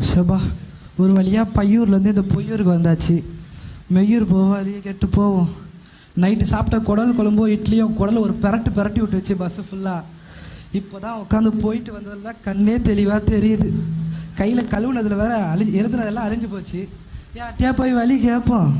சபா ஒரு வழியாக பையூர்லேருந்து இந்த பொய்யூருக்கு வந்தாச்சு. மெய்யூர் வழியே கெட்டு போவோம். நைட்டு சாப்பிட்ட குடல் குழம்போ இட்லியும் குடல் ஒரு பிரட்டி விட்டு வச்சு பஸ்ஸு ஃபுல்லாக. இப்போ தான் உட்காந்து போயிட்டு வந்ததெல்லாம் கண்ணே தெளிவாக தெரியுது. கையில் கழுவுனதில் வேற எழுதுனதெல்லாம் அழிஞ்சு போச்சு. யார்ட்டியா போய் வழி கேட்போம்.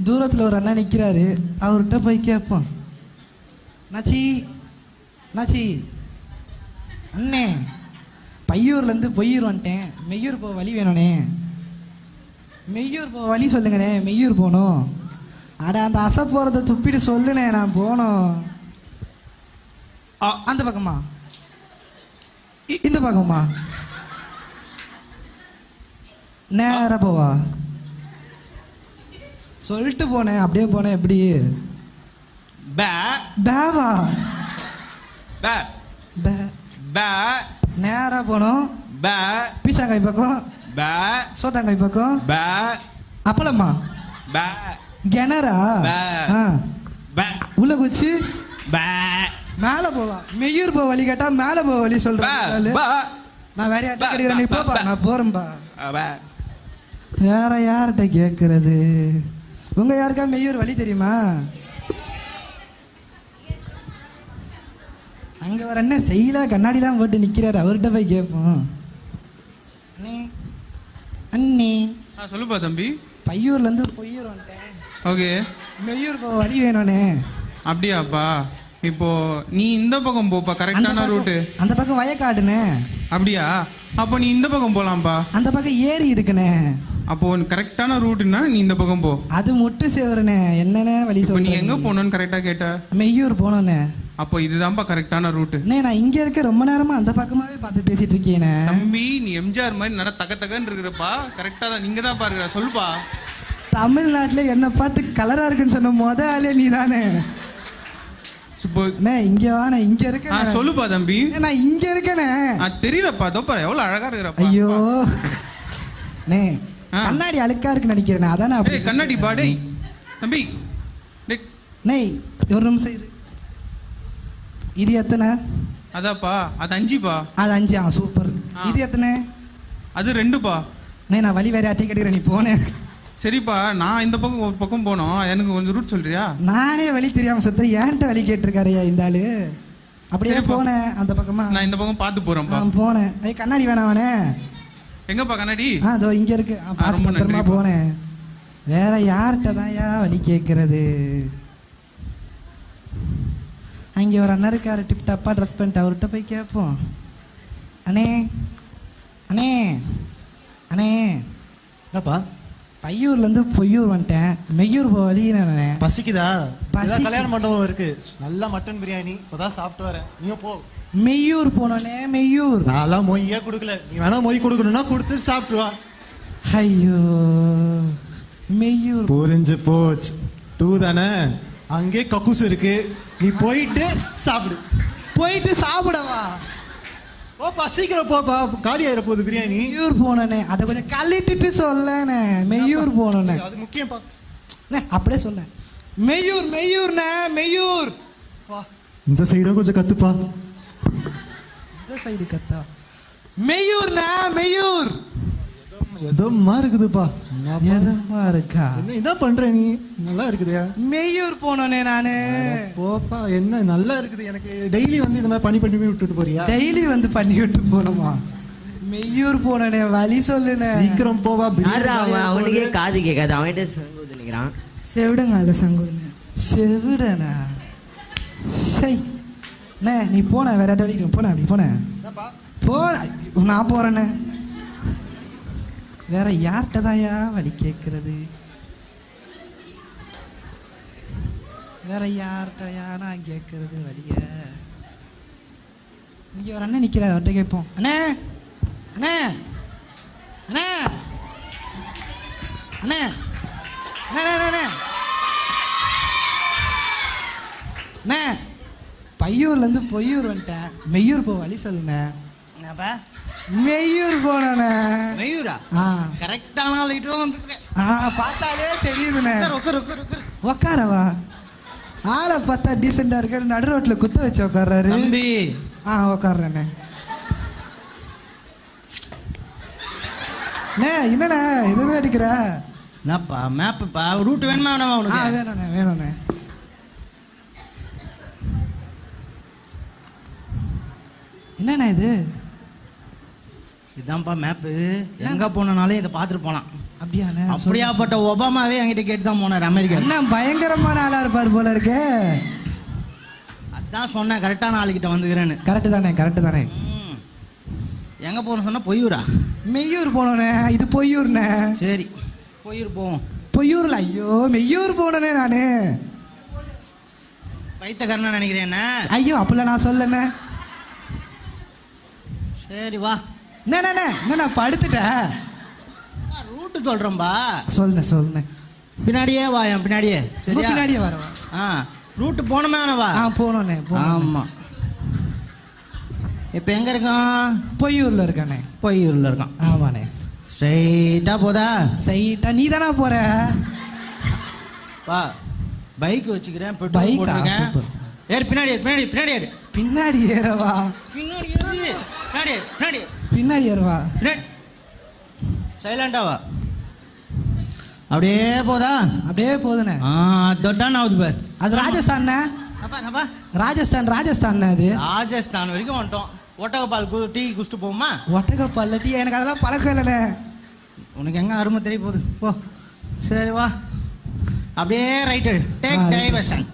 தூரத்தில் ஒரு அண்ணா நிற்கிறாரு, அவர்கிட்ட போய் கேட்போம். நாச்சி நாச்சி அண்ணே, பையூர்லேருந்து பொய்யூர் வந்துட்டேன், மெய்யூர் போக வழி வேணுண்ணே. மெய்யூர் போக வழி சொல்லுங்கண்ணே, மெய்யூர் போகணும். அட அந்த அசை போகிறத துப்பிட்டு சொல்லுண்ணே, நான் போகணும். அந்த பக்கமா இந்த பக்கமா நேராக போவா சொல்லிட்டு போனேன், அப்படியே போனேன். எப்படி பேவா நேரா போனோம். பீச்சாங்காய் பக்கம், சோத்தாங்காய் பக்கம், அப்பளம்மா, கிணறா, உள்ள குச்சி மேல போவா. மெய்யூர் போக வழி கேட்டா மேல போக வழி சொல்றேன். நான் வேற யார்கிட்ட கிடைக்கிறேன், நீ போப்பா, நான் போறேன்பா. வேற யார்கிட்ட கேட்கறது? உங்க யாருக்கா மெய்யூர் வழி தெரியுமா? அங்க வர என்ன ஸ்டைலா கண்ணாடிலாம் போட்டு நிக்கிறாரு, அவர்கிட்ட போய் கேட்போம். அண்ணே அண்ணே சொல்லுப்பா தம்பி. பையூர்ல இருந்து பொய்யூர் வந்துட்டேன். ஓகே, மெய்யூர் போக வழி வேணும்னே. அப்படியாப்பா? இப்போ நீ இந்த பக்கம் போப்பா, கரெக்டான ரூட்டு. அந்த பக்கம் வயக்காடுனே. அப்படியா? அப்போ நீ இந்த பக்கம் போலாம்ப்பா. அந்த பக்கம் ஏரி இருக்குனே. அப்போ கரெக்டான ரூட்டுன்னா நீ இந்த பக்கம் போ. அது முட்டு சேவரனே. என்னென்ன வழி சொல்ல? நீ எங்க போகணும்னு கரெக்டா கேட்ட? மெய்யூர் போனோன்னே. அப்போ இதுதான்ப்பா கரெக்டான ரூட்டு. நான் இங்க இருக்க ரொம்ப நேரமா அந்த பக்கமாவே பார்த்து பேசிட்டு இருக்கேனே. தம்பி, நீ எம்ஜிஆர் மாதிரி நட தகன்னு இருக்கிறப்பா. கரெக்டா தான் நீங்க தான் பாருங்க. சொல்லுப்பா. தமிழ்நாட்டுல என்ன பார்த்து கலரா இருக்குன்னு சொன்ன முத ஆளே நீ தானே. இங்க வானே, இங்க இருக்க. சொல்லுப்பா தம்பி. நான் இங்க இருக்கேனே. தெரியலப்பா, தோப்பா எவ்வளவு அழகா இருக்கிறப்பா. ஐயோ நே, கண்ணாடி அழுக்கா இருக்குன்னு நினைக்கிறேன். அதானே கண்ணாடி பாடே தம்பி. நெய் ஒரு நிமிஷம் இரு. இது எத்தனை? அதாப்பா, அது 5பா. அது 5. சூப்பர். இது எத்தனை? அது 2பா. நான் வழி வேற யார்த்தையும் கேட்கிறேன், நீ போனேன். சரிப்பா, நான் இந்த பக்கம் ஒரு பக்கம் போனோம். எனக்கு கொஞ்சம் ரூட் சொல்றியா? நானே வழி தெரியாம சத்த ஏன்ட்ட வழி கேட்டிருக்காருயா இந்த ஆளு. அப்படியே போனேன் அந்த பக்கமா. நான் இந்த பக்கம் பார்த்து போறேன்ப்பா. போனேன். கண்ணாடி வேணாவனே. எங்கப்பா கண்ணாடி? அதோ இங்க இருக்கு. பத்திரமா போனேன். வேற யார்கிட்ட தான் வழி கேட்கறது? அங்கே ஒரு அண்ணா இருக்காரு, டிப் டாப்பா ட்ரெஸ் பண்ணிட்டு, அவர்கிட்ட போய் கேட்போம். அண்ணே அண்ணே அண்ணே, என்னப்பா? பையூர்ல இருந்து பொய்யூர் வந்துட்டேன், மெய்யூர் போக வழி. பசிக்குதா? கல்யாண மண்டபம் இருக்கு, நல்லா மட்டன் பிரியாணி இப்பதான் சாப்பிட்டு வரேன். நீங்க போ. மெய்யூர் போனோன்னே. மெய்யூர் நான்லாம் மொய்யே கொடுக்கல. நீ வேணா மொய் கொடுக்கணும்னா கொடுத்து சாப்பிட்டு வா. ஐயோ மெய்யூர் புரிஞ்சு போச்சு. 2 தானே, அங்கே கக்கூஸ் இருக்கு, நீ போயிட்டு சாப்பிடு. போயிட்டு சாப்பிடவா? ஓப்பா சீக்கிரம் போப்பா, காலி ஆயிர போகுது பிரியாணி. மெய்யூர் போனே, அதை கொஞ்சம் கழட்டிட்டு சொல்லனே. மெய்யூர் போனே, அது முக்கியம்ப்பா. அப்படியே சொல்ல. மெய்யூர் மெய்யூர்ண்ணே, மெய்யூர். இந்த சைடும் கொஞ்சம் கத்துப்பா. இந்த சைடு கத்தா. மெய்யூர்ண்ணே, மெய்யூர். எதமா இருக்குதுப்பா. எதமா இருக்கா? என்ன பண்ற நீ? நல்லா இருக்குது. மெய்யூர் போனோனே நானு. போப்பா, என்ன நல்லா இருக்குது. எனக்கு டெய்லி வந்து இந்த மாதிரி பண்ணி விட்டுட்டு போறியா? டெய்லி வந்து பண்ணி விட்டு போனோமா? மெய்யூர் போனே, வழி சொல்லுனே. சீக்கிரம் போவா. அவனுக்கே காது கேட்காது, அவன்கிட்ட சங்கூது நிக்கிறான். செவிடங்கால சங்கூது. செவிடனா? சை நீ போன வேற வழிக்கு போன. அப்படி போன போ. நான் போறேன்னு வேற யார்கிட்ட தான் வழி கேட்கறது? வேற யார்கிட்டயா நான் கேட்கறது வழிய? இங்க ஒரு அண்ணன் நிக்கிறார், அவர்கிட்ட கேட்போம். அண்ணே அண்ணே அண்ணே அண்ணே அண்ணே அண்ணே, பையூர்ல இருந்து பொய்யூர் வந்துட்டேன், மெய்யூர் போ வழி சொல்லுங்க. மெய்யூர் போனே. மெய்யூரா? கரெக்டான ஆளுகிட்ட தான் வந்துக்கிறேன். பார்த்தாலே தெரியுதுண்ணே. உக்காரவா? ஆளை பார்த்தா டீசெண்டா இருக்க, நடு ரோட்ல குத்த வச்சு உட்கார்றாரு. தம்பி உட்கார்றேண்ணே. என்னண்ணே இதுதான் அடிக்கிற? என்னப்பா மேப்புப்பா, ரூட் வேணுமா வேணாமா உனக்கு? வேணுண்ணே வேணுண்ணே. என்னண்ணா இது? இதான்ப்பா மேப்பு. எங்க போனாலும் இதை பார்த்துட்டு போலாம். அப்படியாண்ணே? அப்படியாப்பட்ட ஒபாமாவே என்கிட்ட கேட்டு தான் போனார் அமெரிக்கா. என்ன பயங்கரமான ஆளா இருப்பார் போல இருக்கே. அதான் சொன்னேன் கரெக்டான ஆளுகிட்ட வந்துக்கிறேன்னு. கரெக்டு தானே கரெக்டு தானே. எங்க போகணும் சொன்னா பொய்யூரா? மெய்யூர் போனோண்ணே. இது பொய்யூர்ண்ணே. சரி பொய்யூர் போவோம். பொய்யூர்ல? ஐயோ மெய்யூர் போனேனே நானு. வைத்தக்காரனா நினைக்கிறேன். ஐயோ அப்படிலாம் நான் சொல்லண்ணே. சரி வா. என்ன படுத்துட்டேன். ரூட்டு சொல்றேன்பா. சொல்லுண்ணே. பின்னாடியே வா, என் பின்னாடியே. சரி பின்னாடியே வரவா? ரூட்டு போனமே வா. போனோண்ணே. ஆமா. இப்போ எங்க இருக்கோம்? பொய்யூர்ல இருக்கானே. பொய்யூர்ல இருக்கான். ஆமாண்ணே. ஸ்ட்ரைட்டா போதா? ஸ்ட்ரைட்டா நீ தானே போற? வா பைக் வச்சுக்கிறேன், பெட்ரோல் போட்டுருக்கேன். ஏறு பின்னாடி ஏறு, பின்னாடி பின்னாடி ஏறு. பின்னாடி ஏறவா? பின்னாடி ஏறு, பின்னாடி ஏறு, பின்னாடி பின்னாடி ஏறுவா. சைலண்டா வா. அப்படியே போதா? அப்படியே போதுண்ணே. தொட்டான் ஆகுது பார். அது ராஜஸ்தான். ராஜஸ்தான் அது. ராஜஸ்தான் வரைக்கும் வந்துட்டோம். ஒட்டகப்பால் டீ குடிச்சிட்டு போகுமா? ஒட்டகப்பால் டீ எனக்கு அதெல்லாம் பழக்கம் இல்லைண்ணே. உனக்கு எங்க அருமை தெரிய போகுது போ. சரி வா. அப்படியே ரைட் எடு. Take diversion.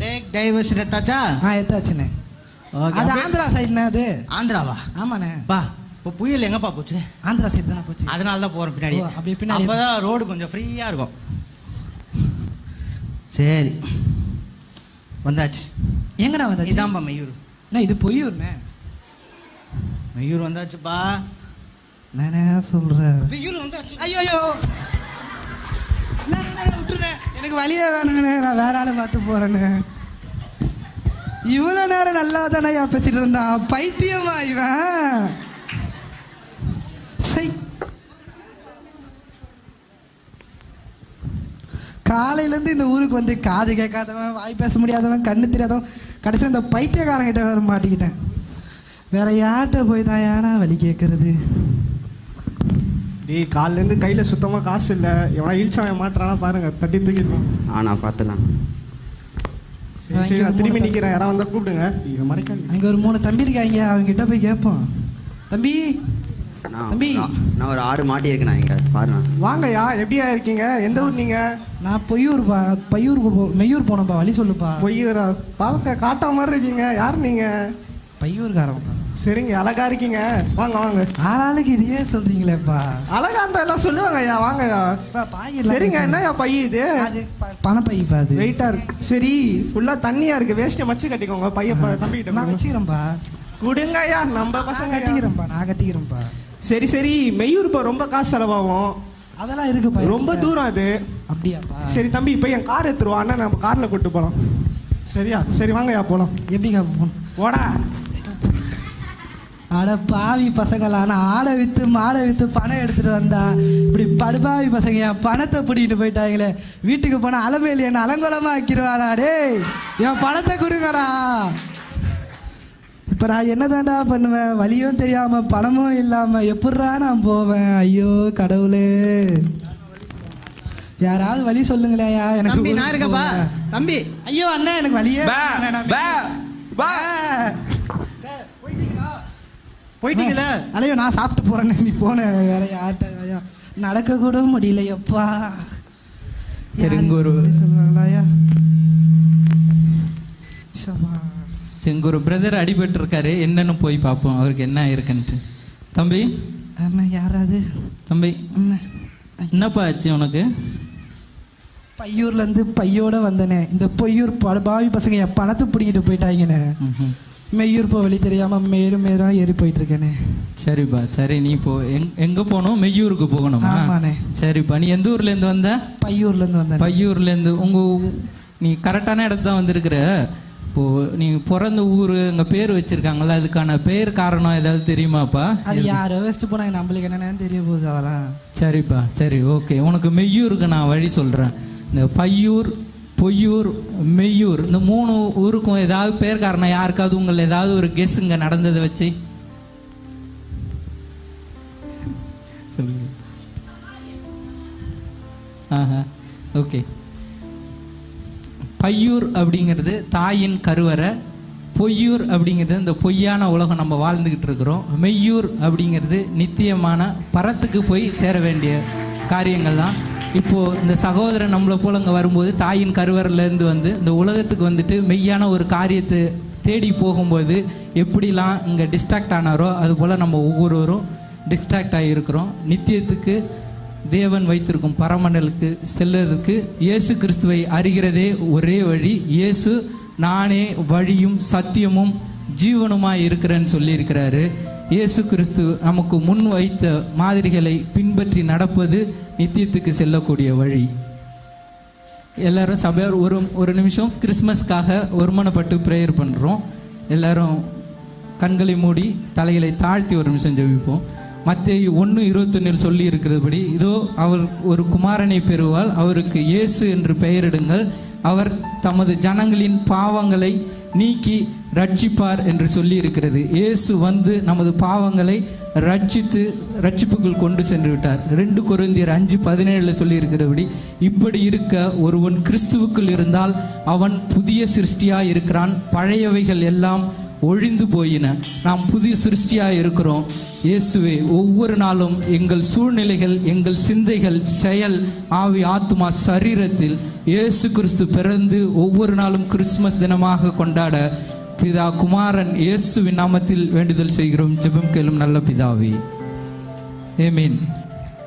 டேக் டைவர்ஷன் எடுத்தாச்சா? எடுத்தாச்சுண்ணே. அது ஆந்திரா சைடுண்ணே. அது ஆந்திராவா? ஆமாண்ணே. வா. இப்போ புயல் எங்கப்பா போச்சு? ஆந்திரா சைடு தானே போச்சு. அதனால தான் போகிறோம் பின்னாடி. அப்படியே பின்னாடி. அப்போதான் ரோடு கொஞ்சம் ஃப்ரீயாக இருக்கும். சரி வந்தாச்சு. எங்கண்ணா வந்தாச்சு? இதான்ப்பா மெய்யூர். அண்ணா இது பொய்யூர்ண்ணே. மெய்யூர் வந்தாச்சுப்பா. நானே சொல்கிறேன். மெய்யூர் வந்தாச்சு. ஐயோ விட்டுருண்ணே, எனக்கு வழியே வேணுங்கண்ணே. நான் வேற ஆளை பார்த்து போகிறேன்னு. இவ்வளோ நேரம் நல்லா தானே பேசிட்டு இருந்தான். பைத்தியமா இவன்? காலையிலேருந்து இந்த ஊருக்கு வந்து காது கேட்காதவன், வாய் பேச முடியாதவன், கண்ணு தெரியாதவன், கடைசியில் இந்த பைத்தியக்காரங்கிட்ட வர மாட்டிக்கிட்டேன். வேற யார்கிட்ட போய் தான் ஏன்னா வழி கேட்கறது? டேய் காலிலேருந்து கையில் சுத்தமாக காசு இல்லை. எவனா இழிச்சவன் மாட்டுறானா பாருங்க, தட்டி தூக்கிடுவான். நான் பார்த்துலாம். சரி நான் திரும்பி நிற்கிறேன். யாராவது வந்தால் கூப்பிடுங்க. இதை மறைக்காது. அங்கே ஒரு 3 தம்பி இருக்காங்க, அவங்ககிட்ட போய் கேட்போம். தம்பி தம்பி நான் ஒரு ஆடு மாட்டியிருக்கேன் இங்கே பாருங்க. வாங்கய்யா, எப்படியா இருக்கீங்க? எந்த ஊர் நீங்கள்? நான் மெய்யூர் போனப்பா. வழி சொல்லுப்பா. பொய்யூரா? பார்க்க காட்டா மாதிரி இருக்கீங்க. யார் நீங்கள்? பையூர்காரன். சரிங்க, அழகா இருக்கீங்க. வாங்க வாங்க. ஆளாளுக்கு இதையே சொல்றீங்களேப்பா. அழகா இருந்தா எல்லாம் சொல்லுவாங்க ஐயா. வாங்கய்யா. சரிங்க. என்னய்யா பை இது? அது பணப்பைப்பா. அது வெயிட்டா இருக்கு. சரி ஃபுல்லா தண்ணியா இருக்கு. வேஸ்ட்டை மச்சு கட்டிக்கோங்க. பையன் தம்பிக்கிட்ட நான் வச்சுக்கிறேன்ப்பா. கொடுங்க ஐயா, நம்ம பசங்க கட்டிக்கிறேன்ப்பா. நான் கட்டிக்கிறேன்ப்பா. சரி சரி. மெய்யூர் இப்போ ரொம்ப காசு செலவாகும். அதெல்லாம் இருக்குப்பா. ரொம்ப தூரம் அது. அப்படியாப்பா? சரி தம்பி, இப்போ என் கார் எடுத்துருவா. அண்ணா நம்ம காரில் கூப்பிட்டு போகலாம். சரியா? சரி வாங்கய்யா போகலாம். எப்படிக்கா போகணும்? போடா. அட பாவி பசங்களா, நான் ஆடை விற்று மாடை விற்று பணம் எடுத்துகிட்டு வந்தா இப்படி படுபாவி பசங்க என் பணத்தை பிடிக்கிட்டு போயிட்டாங்களே. வீட்டுக்கு போனால் அலமையில் என்ன அலங்கோலமாக ஆக்கிடுவாரா? டேய் என் பணத்தை கொடுங்கடா. இப்போ நான் என்ன தாண்டா பண்ணுவேன்? வழியும் தெரியாமல் பணமும் இல்லாமல் எப்பட்றா நான் போவேன்? ஐயோ கடவுளே, யாராவது வழி சொல்லுங்களேயா எனக்கு. நான் இருக்கப்பா தம்பி. ஐயோ அண்ணா எனக்கு வழியே போயிட்டீங்களா? அலையோ நான் சாப்பிட்டு போறேன்னு நீ போன. வேற யார்கிட்ட நடக்க கூட முடியல எப்பா. செங்கூரு சொல்லுவாங்களாயா? செங்கூரு பிரதர் அடிபட்டு இருக்காரு. என்னன்னு போய் பார்ப்போம் அவருக்கு என்ன இருக்குன்ட்டு. தம்பி. ஆமா யாராவது? தம்பி என்னப்பா ஆச்சு உனக்கு? பையூர்லேருந்து பையோட வந்தனே. இந்த பொய்யூர் பாவி பசங்க என் பணத்தை பிடிக்கிட்டு போயிட்டாங்கண்ணே. மெய்யூர் போ வழி தெரியாமல் மேலும் மேலும் ஏறி போயிட்டு இருக்கேனே. சரிப்பா சரி. நீ இப்போ எங்கே போகணும்? மெய்யூருக்கு போகணுமா? ஆமாண்ணே. சரிப்பா. நீ எந்த ஊர்லேருந்து வந்த? பையூர்லேருந்து வந்தேன். பையூர்லேருந்து நீ கரெக்டான இடத்து தான் வந்திருக்கிற. இப்போது நீ பிறந்த ஊர் அங்கே பேர் வச்சுருக்காங்களா, அதுக்கான பேர் காரணம் ஏதாவது தெரியுமாப்பா? அது யாரோ வச்சுட்டு போனாங்க, நம்மளுக்கு என்னென்னு தெரிய போகுது அதெல்லாம். சரிப்பா சரி ஓகே. உனக்கு மெய்யூருக்கு நான் வழி சொல்கிறேன். இந்த பையூர், பொய்யூர், மெய்யூர், இந்த 3 ஊருக்கும் ஏதாவது பேர் காரணம் யாருக்காவது உங்களை ஏதாவது ஒரு கெஸ் இங்கே நடந்ததை வச்சு சொல்லுங்க. ஓகே. பையூர் அப்படிங்கிறது தாயின் கருவறை, பொய்யூர் அப்படிங்கிறது இந்த பொய்யான உலகம் நம்ம வாழ்ந்துக்கிட்டு இருக்கிறோம், மெய்யூர் அப்படிங்கிறது நித்தியமான பரத்துக்கு போய் சேர வேண்டிய காரியங்கள் தான். இப்போது இந்த சகோதரன் நம்மளை போல் அங்கே வரும்போது தாயின் கருவறையிலேருந்து வந்து இந்த உலகத்துக்கு வந்துட்டு மெய்யான ஒரு காரியத்தை தேடி போகும்போது எப்படிலாம் இங்கே டிஸ்ட்ராக்ட் ஆனாரோ அதுபோல் நம்ம ஒவ்வொருவரும் டிஸ்ட்ராக்ட் ஆகியிருக்கிறோம். நித்தியத்துக்கு தேவன் வைத்திருக்கும் பரமண்டலுக்கு செல்லுறதுக்கு இயேசு கிறிஸ்துவை அறிகிறதே ஒரே வழி. இயேசு நானே வழியும் சத்தியமும் ஜீவனுமாய் இருக்கிறேன்னு சொல்லியிருக்கிறாரு. இயேசு கிறிஸ்து நமக்கு முன் வைத்த மாதிரிகளை பின்பற்றி நடப்பது நித்தியத்துக்கு செல்லக்கூடிய வழி. எல்லாரும் சபையார் ஒரு நிமிஷம் கிறிஸ்மஸ்க்காக ஒருமனப்பட்டு ப்ரேயர் பண்ணுறோம். எல்லாரும் கண்களை மூடி தலைகளை தாழ்த்தி ஒரு நிமிஷம் ஜெபிப்போம். மத்தேயு 1:21 சொல்லி இருக்கிறபடி, இதோ அவர் ஒரு குமாரனை பெறுவாள், அவருக்கு இயேசு என்று பெயரிடுங்கள், அவர் தமது ஜனங்களின் பாவங்களை நீக்கி ரட்சிப்பார் என்று சொல்லி இருக்கிறது. இயேசு வந்து நமது பாவங்களை ரட்சிப்புக்குள் கொண்டு சென்று விட்டார். 2 கொரிந்தியர் 5:17 சொல்லி இருக்கிறபடி, இப்படி இருக்க ஒருவன் கிறிஸ்துவுக்குள் இருந்தால் அவன் புதிய சிருஷ்டியாய் இருக்கிறான், பழையவைகள் எல்லாம் ஒழிந்து போயின, நாம் புதிய சிருஷ்டியாக இருக்கிறோம். இயேசுவே, ஒவ்வொரு நாளும் எங்கள் சூழ்நிலைகள், எங்கள் சிந்தைகள், செயல், ஆவி, ஆத்மா, சரீரத்தில் இயேசு கிறிஸ்து பிறந்து ஒவ்வொரு நாளும் கிறிஸ்துமஸ் தினமாக கொண்டாட பிதா குமாரன் இயேசுவின் நாமத்தில் வேண்டுதல் செய்கிறோம். ஜெபம் கேளும் நல்ல பிதாவே, ஆமென்.